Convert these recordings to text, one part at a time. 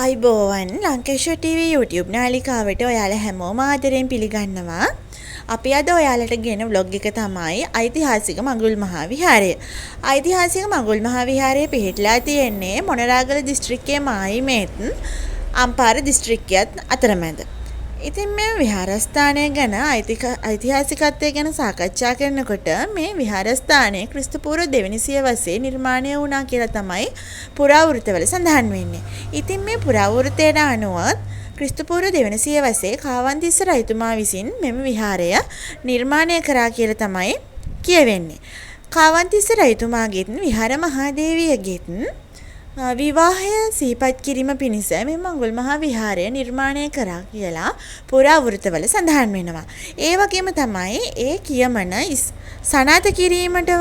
අයිබෝවන් ලංකේෂෝ TV YouTube නාලිකාවට ඔයාලා හැමෝම ආදරයෙන් පිළිගන්නවා. අපි අද ඔයාලට ගෙන vlog එක තමයි ඓතිහාසික මඟුල් මහා විහාරය. ඓතිහාසික මඟුල් මහා විහාරය පිහිටලා තියෙන්නේ මොනරාගල දිස්ත්‍රික්කයේ මායිමේත් අම්පාර දිස්ත්‍රික්කයත් අතරමැද. ඉතින් මේ විහාරස්ථානය ගැන ඓතිහාසිකත්වය ගැන සාකච්ඡා කරනකොට මේ විහාරස්ථානය ක්‍රිස්තුපූර්ව දෙවෙනි සියවසේ නිර්මාණය වුණා කියලා තමයි පුරාවෘත්තවල සඳහන් වෙන්නේ. ඉතින් මේ පුරාවෘත්තයට අනුව ක්‍රිස්තුපූර්ව දෙවෙනි සියවසේ කාවන්තිස්ස රජතුමා විසින් මෙම විහාරය නිර්මාණය කරා කියලා තමයි කියවෙන්නේ. කාවන්තිස්ස රජතුමාගෙත් විහාර මහාදේවියගෙත් විවාහය සිහිපත් කිරීම පිණිස මේ මඟුල් මහා විහාරය නිර්මාණය කරා කියලා පුරාවෘත්තවල සඳහන් වෙනවා. ඒ වගේම තමයි ඒ කියමන සනාථ කිරීමට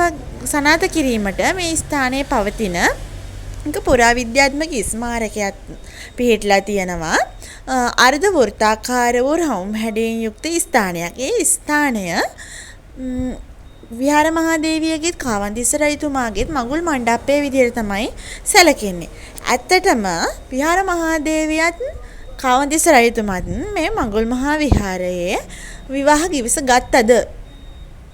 මේ ස්ථානයේ පවතින පුරාවිද්‍යාත්මක ස්මාරකයක් පිහිටලා තියෙනවා. අර්ධ වෘත්තාකාර වූ රවුම් හැඩයෙන් යුක්ත ස්ථානයක්. ඒ ස්ථානය විහාර මහාදේවියගෙත් කාවන්තිස්ස රජතුමාගෙත් මඟුල් මණ්ඩපයේ විදිහට තමයි සැලකෙන්නේ. ඇත්තටම විහාර මහාදේවියත් කාවන්තිස්ස රජතුමාත් මේ මඟුල් මහා විහාරයේ විවාහ ගිවිස ගත්තද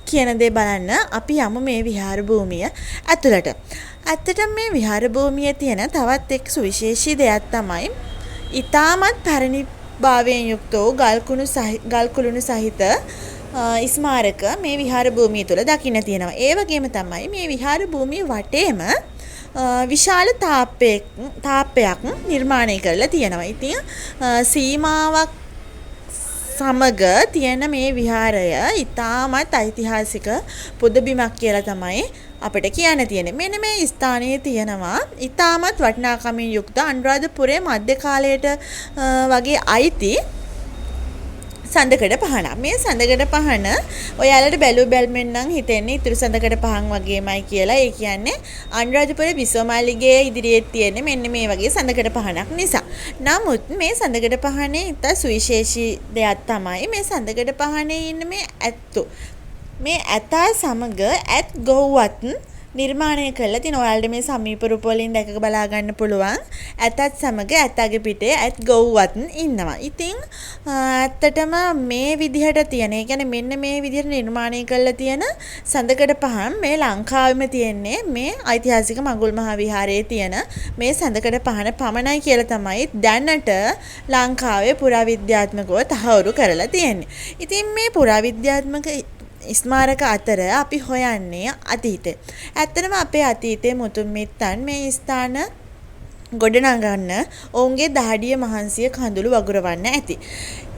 කියන දේ බලන්න අපි යමු මේ විහාර භූමිය ඇතුළට. ඇත්තටම මේ විහාර භූමියේ තියෙන තවත් එක් සුවිශේෂී දෙයක් තමයි ඉතාමත් පැරණි භාවයෙන් යුක්ත වූ ගල් කුළුණු සහිත ස්මාරක මේ විහාර භූමිය තුළ දකින්න තියෙනවා. ඒ වගේම තමයි මේ විහාර භූමිය වටේම විශාල තාප්පයක් නිර්මාණය කරලා තියෙනවා. ඉතින් සීමාවක් සමග තියෙන මේ විහාරය ඉතාමත් ඓතිහාසික පුදබිමක් කියලා තමයි අපිට කියන්න තියෙන්නේ. මෙන්න මේ ස්ථානයේ තියෙනවා ඉතාමත් වටිනාකමින් යුක්ත අනුරාධපුරයේ මධ්‍ය කාලයට වගේ අයිති සඳකඩ පහනක්. මේ සඳකඩ පහන ඔයාලට බැලුම් නම් හිතෙන්නේ ඉතුරු සඳකඩ පහන් වගේමයි කියලා. ඒ කියන්නේ අනුරාධපුර විසෝමාලිගේ ඉදිරියේ තියෙන මෙන්න මේ වගේ සඳකඩ පහනක් නිසා. නමුත් මේ සඳකඩ පහනේ ඉතා සුවිශේෂී දෙයක් තමයි මේ සඳකඩ පහනේ ඉන්න මේ ඇත්තෝ. මේ ඇතා සමග ඇත් ගොව්වත් නිර්මාණය කරලා තියෙන. ඔයාලට මේ සමීප රූප වලින් දැක බලා ගන්න පුළුවන්. ඇතත් සමග ඇතගේ පිටේ ඇත් ගොව්වත් ඉන්නවා. ඉතින් ඇත්තටම මේ විදිහට තියෙන, ඒ කියන්නේ මෙන්න මේ විදිහට නිර්මාණය කරලා තියෙන සඳකඩ පහන් මේ ලංකාවෙම තියෙන්නේ මේ ඓතිහාසික මඟුල් මහා විහාරයේ තියෙන මේ සඳකඩ පහන පමණයි කියලා තමයි දැනට ලංකාවේ පුරාවිද්‍යාත්මකව තහවුරු කරලා තියෙන්නේ. ඉතින් මේ පුරාවිද්‍යාත්මක ස්මාරක අතර අපි හොයන්නේ අතීතය. ඇත්තටම අපේ අතීතයේ මුතුන් මිත්තන් මේ ස්ථාන ගොඩනගන්න ඔවුන්ගේ දහඩිය මහන්සිය කඳුළු වගුරවන්න ඇති.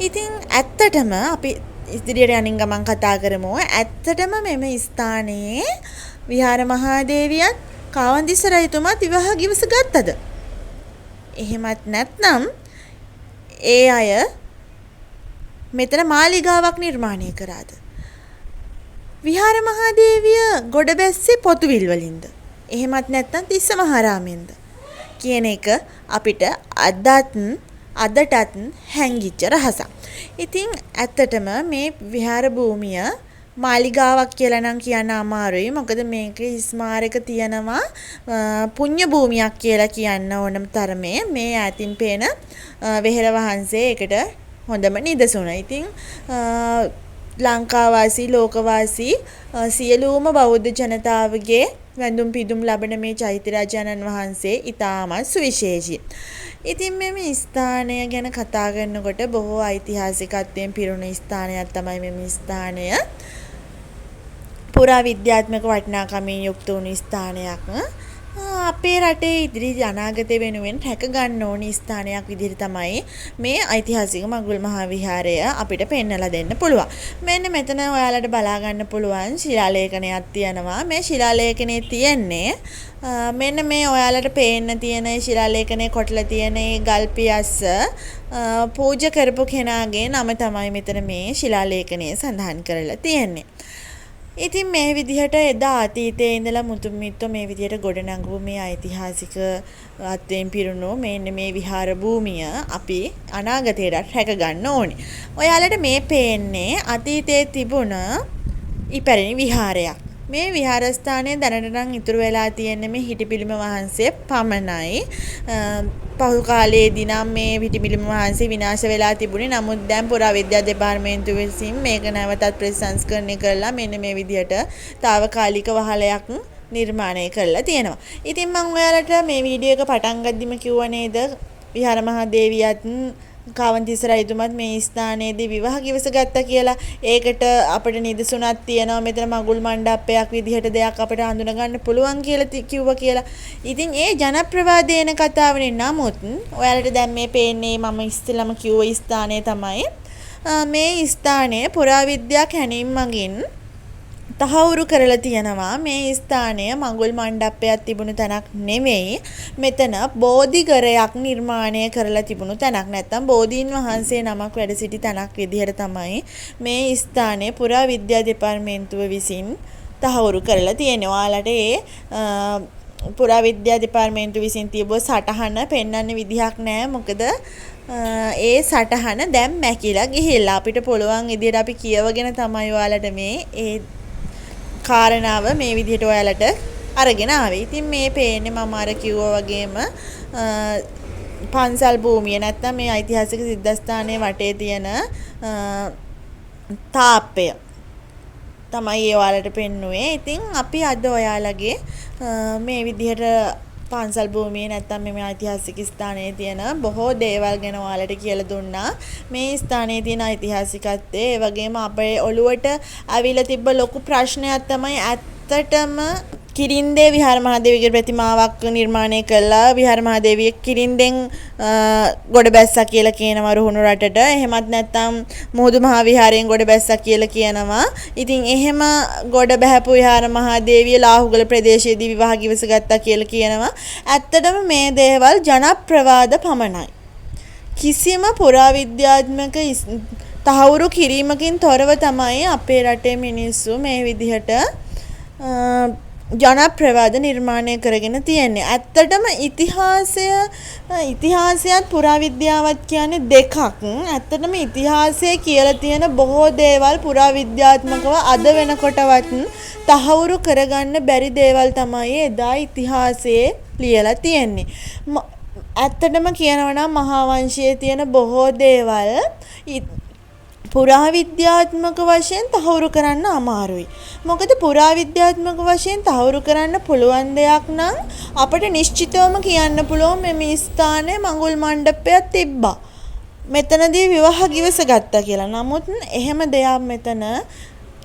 ඉතින් ඇත්තටම අපි ඉදිරියට යනින් ගමන් කතා කරමු. ඇත්තටම මෙම ස්ථානයේ විහාර මහාදේවියත් කාවන්තිස්ස රජතුමාත් විවාහ ගිවිස ගත්තද? එහෙමත් නැත්නම් ඒ අය මෙතන මාලිගාවක් නිර්මාණය කරාද? විහාර මහාදේවිය ගොඩ බැස්සේ පොතුවිල් වලින්ද? එහෙමත් නැත්නම් තිස්ස මහරාමෙන්ද කියන එක අපිට අදටත් හැංගිච්ච රහසක්. ඉතින් ඇත්තටම මේ විහාර භූමිය මාලිගාවක් කියලා නම් කියන්න අමාරුයි. මොකද මේකේ ස්මාරක තියෙනවා පුණ්‍ය භූමියක් කියලා කියන්න ඕනම තරමේ මේ ඈතින් පේන වෙහෙර වහන්සේ ඒකට හොඳම නිදසුන. ඉතින් ලංකාවාසී ලෝකවාසී සියලුම බෞද්ධ ජනතාවගේ වැඳුම් පිදුම් ලබන මේ චෛත්‍යරාජාණන් වහන්සේ ඉතාමත් සුවිශේෂී. ඉතින් මේ ස්ථානය ගැන කතා කරනකොට බොහෝ ඓතිහාසිකත්වයෙන් පිරුණු ස්ථානයක් තමයි මේ ස්ථානය. පුරාවිද්‍යාත්මක වටිනාකමින් යුක්ත වුණු ස්ථානයක්. අපේ රටේ ඉදිරි අනාගතය වෙනුවෙන් රැක ගන්න ඕන ස්ථානයක් විදිහට තමයි මේ ඓතිහාසික මඟුල් මහා විහාරය අපිට පෙන්වලා දෙන්න පුළුවන්. මෙන්න මෙතන ඔයාලට බලා ගන්න පුළුවන් ශිලාලේඛනයක් තියෙනවා. මේ ශිලාලේඛනේ තියෙන්නේ මෙන්න මේ ඔයාලට පේන්න තියෙන ශිලාලේඛනේ කොටලා තියෙන ගල් පියස්ස පූජා කරපු කෙනාගේ නම තමයි මෙතන මේ ශිලාලේඛනයේ සඳහන් කරලා තියෙන්නේ. ඉතින් මේ විදිහට එදා අතීතයේ ඉඳලා මුතුන් මිත්තෝ මේ විදිහට ගොඩනගපු මේ ඓතිහාසික අත්වයෙන් පිරුණු මේ විහාර භූමිය අපි අනාගතයට රැක ගන්න ඕනේ. ඔයාලට මේ පේන්නේ අතීතයේ තිබුණ ඉපැරණි විහාරයක්. මේ විහාරස්ථානයේ දැනට නම් ඉතුරු වෙලා තියෙන්නේ මේ හිටිපිළිම වහන්සේ පමණයි. පහු කාලයේදී නම් මේ හිටිපිළිම වහන්සේ විනාශ වෙලා තිබුණේ. නමුත් දැන් පුරාවිද්‍යා දෙපාර්තමේන්තුව විසින් මේක නැවතත් ප්‍රතිසංස්කරණය කරලා මෙන්න මේ විදිහට తాවකාලික වහලයක් නිර්මාණය කරලා තියෙනවා. ඉතින් මම ඔයාලට මේ වීඩියෝ එක පටන් ගද්දිම කිව්වා නේද විහාර මහදේවියත් කාවන්තිස්ස රජතුමත් මේ ස්ථානයේදී විවාහ කිවස ගත්තා කියලා. ඒකට අපිට නිදසුනක් තියෙනවා. මෙතන මඟුල් මණ්ඩපයක් විදිහට දෙයක් අපිට හඳුනා ගන්න පුළුවන් කියලා කිව්වා කියලා. ඉතින් ඒ ජනප්‍රවාදේන කතාවනේ. නමුත් ඔයාලට දැන් මේ පේන්නේ මම ඉස්සෙල්ලාම කිව්ව ස්ථානය තමයි. මේ ස්ථානය පුරාවිද්‍යා කැණීම් මගින් තහවුරු කරලා තියෙනවා. මේ ස්ථානය මඟුල් මණ්ඩපයක් තිබුණු තැනක් නෙමෙයි. මෙතන බෝධිඝරයක් නිර්මාණය කරලා තිබුණු තැනක්. නැත්තම් බෝධීන් වහන්සේ නමක් වැඩ සිටි තැනක් විදිහට තමයි මේ ස්ථානය පුරාවිද්‍යා දෙපාර්තමේන්තුව විසින් තහවුරු කරලා තියෙනවා. ඔයාලට ඒ පුරාවිද්‍යා දෙපාර්තමේන්තුව විසින් තියපු සටහන පෙන්වන්න විදිහක් නැහැ. මොකද ඒ සටහන දැන් මැකිලා ගිහිල්ලා අපිට පුළුවන් විදිහට අපි කියවගෙන තමයි ඔයාලට මේ ඒ කාරණාව මේ විදිහට ඔයාලට අරගෙන ආවේ. ඉතින් මේ පේන්නේ මම අර කිව්වා වගේම පන්සල් භූමිය නැත්තම් මේ ඓතිහාසික සිද්ධාස්ථානයේ වටේ තියෙන තාප්පය තමයි ඒ ඔයාලට පෙන්නුවේ. ඉතින් අපි අද ඔයාලගේ මේ විදිහට පන්සල් භූමියේ නැත්තම් මේ ඓතිහාසික ස්ථානයේ තියෙන බොහෝ දේවල් ගැන ඔයාලට කියලා දුන්නා. මේ ස්ථානයේ තියෙන ඓතිහාසිකත්වය ඒ වගේම අපේ ඔළුවට අවිලා තිබ්බ ලොකු ප්‍රශ්නයක් තමයි ඇත්තටම කිරින්දේ විහාර මහදේවියගේ ප්‍රතිමාවක් නිර්මාණය කළා. විහාර මහදේවිය කිරින්දෙන් ගොඩ බැස්සා කියලා කියනවා රුහුණු රටට. එහෙමත් නැත්නම් මුහුදු මහා විහාරයෙන් ගොඩ බැස්සා කියලා කියනවා. ඉතින් එහෙම ගොඩ බැහැපු විහාර මහදේවිය ලාහුගල ප්‍රදේශයේදී විවාහ කිවස ගත්තා කියලා කියනවා. ඇත්තටම මේ දේවල් ජනප්‍රවාද පමණයි. කිසිම පුරාවිද්‍යාත්මක තහවුරු කිරීමකින් තොරව තමයි අපේ රටේ මිනිස්සු මේ විදිහට ජනප්‍රවාද නිර්මාණය කරගෙන තියෙන්නේ. ඇත්තටම ඉතිහාසයත් පුරාවිද්‍යාවත් කියන්නේ දෙකක්. ඇත්තටම ඉතිහාසයේ කියලා තියෙන බොහෝ දේවල් පුරාවිද්‍යාත්මකව අද වෙනකොටවත් තහවුරු කරගන්න බැරි දේවල් තමයි එදා ඉතිහාසයේ ලියලා තියෙන්නේ. ඇත්තටම කියනවා නම් මහා වංශයේ තියෙන බොහෝ දේවල් පුරාවිද්‍යාත්මක වශයෙන් තහවුරු කරන්න අමාරුයි. මොකද පුරාවිද්‍යාත්මක වශයෙන් තහවුරු කරන්න පුළුවන් දෙයක් නම් අපිට නිශ්චිතවම කියන්න පුළුවන් මේ ස්ථානයේ මඟුල් මණ්ඩපයක් තිබ්බා. මෙතනදී විවාහ කිවස ගත්තා කියලා. නමුත් එහෙම දෙයක් මෙතන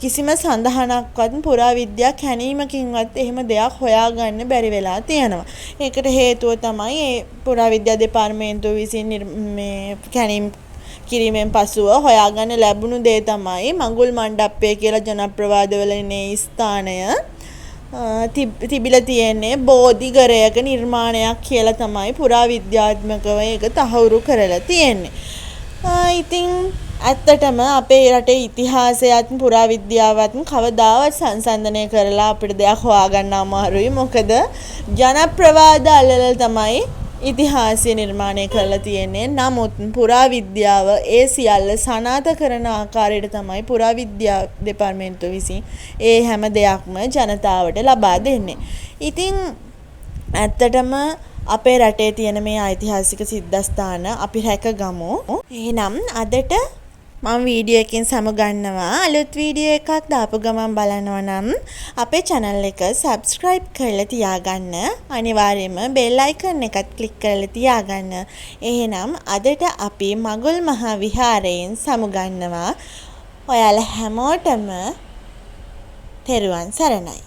කිසිම සඳහනක්වත් පුරාවිද්‍යා කැණීමකින්වත් එහෙම දෙයක් හොයාගන්න බැරි වෙලා තියෙනවා. ඒකට හේතුව තමයි ඒ පුරාවිද්‍යා දෙපාර්තමේන්තුව විසින් මේ කැණීම් කිරීමෙන් පසුව හොයාගන්න ලැබුණු දේ තමයි මඟුල් මණ්ඩපය කියලා ජනප්‍රවාදවල ඉන්නේ ස්ථානය තිබිලා තියෙන්නේ බෝධිඝරයක නිර්මාණයක් කියලා තමයි පුරාවිද්‍යාත්මකව ඒක තහවුරු කරලා තියෙන්නේ. ඉතින් ඇත්තටම අපේ රටේ ඉතිහාසයත් පුරාවිද්‍යාවත් කවදාවත් සංසන්දනය කරලා අපිට දෙයක් හොයාගන්න අමාරුයි. මොකද ජනප්‍රවාද අල්ලලා තමයි ඉතිහාසය නිර්මාණය කරලා තියෙන්නේ. නමුත් පුරාවිද්‍යාව ඒ සියල්ල සනාථ කරන ආකාරයට තමයි පුරාවිද්‍යා දෙපාර්තමේන්තුව විසින් ඒ හැම දෙයක්ම ජනතාවට ලබා දෙන්නේ. ඉතින් ඇත්තටම අපේ රටේ තියෙන මේ ඓතිහාසික සිද්ධාස්ථාන අපි රැකගමු. එහෙනම් අදට මම වීඩියෝ එකකින් සමුගන්නවා. අලුත් වීඩියෝ එකක් දාපු ගමන් බලනවා නම් අපේ channel එක subscribe කරලා තියාගන්න. අනිවාර්යයෙන්ම bell icon එකත් click කරලා තියාගන්න. එහෙනම් අදට අපි මඟුල් මහා විහාරයෙන් සමුගන්නවා. ඔයාලා හැමෝටම තෙරුවන් සරණයි.